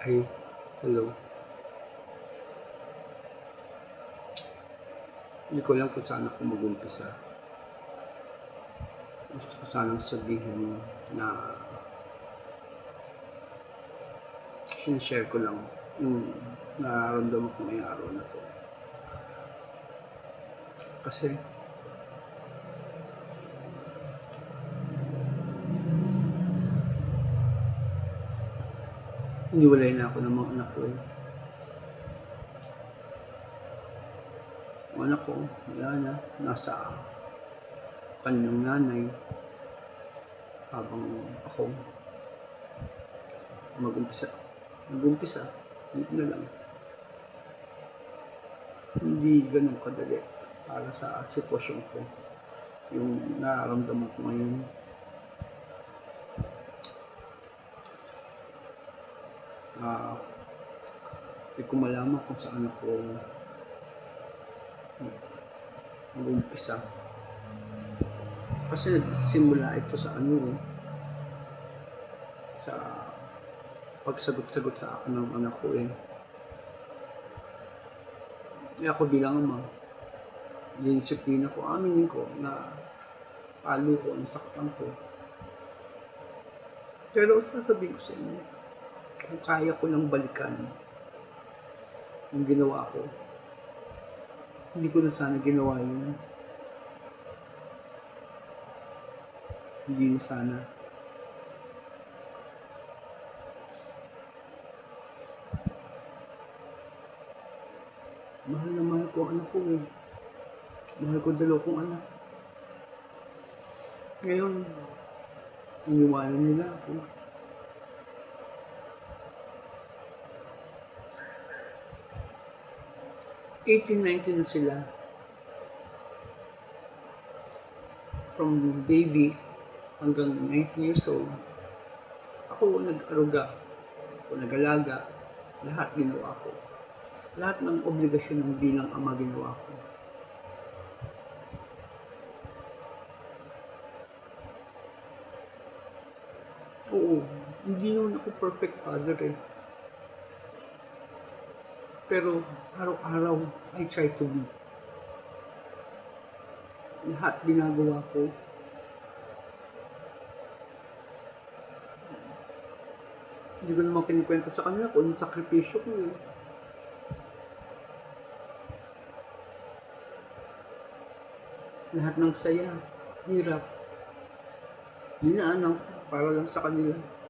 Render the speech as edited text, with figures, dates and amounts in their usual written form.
Hey, hello. Hindi ko alam kung saan ako mag-umpisa. Gusto ko sanang sabihin na sinishare ko lang yung nararamdaman ko ngayong araw na to. Kasi iniwalay na ako ng mga anak ko eh. Ang anak ko, wala na, nasa kanilang nanay habang ako nag-umpisa, dito na lang. Hindi ganun kadali para sa sitwasyon ko, yung nararamdaman ko ngayon. Hindi ko malaman kung saan ako mag-umpisa. Kasi nagsimula ito sa sa pagsagot-sagot sa akin ng anak ko eh. Ako bilang ama, dinisiplina ko, aminin ko na palo ko, nasaktan ko. Pero sasabihin ko sa inyo, kung kaya ko lang balikan yung ginawa ko, hindi ko na sana ginawa yun. Hindi na sana. Mahal na mahal ko ang anak ko eh. Mahal ko dalawa kong anak. Ngayon, iniwanan nila ako. '18, 19 na sila. From baby hanggang 19 years old. Ako nag-aruga. Ako nag-alaga. Lahat ginawa ko. Lahat ng obligasyon ng bilang ama ginawa ko. Oo, hindi naman ako perfect father eh. Pero araw-araw, I try to be. Lahat ginagawa ko. Hindi ko naman kinikwento sa kanila kung anong sakripisyo ko eh. Lahat ng saya, hirap, dinaanan ko para lang sa kanila.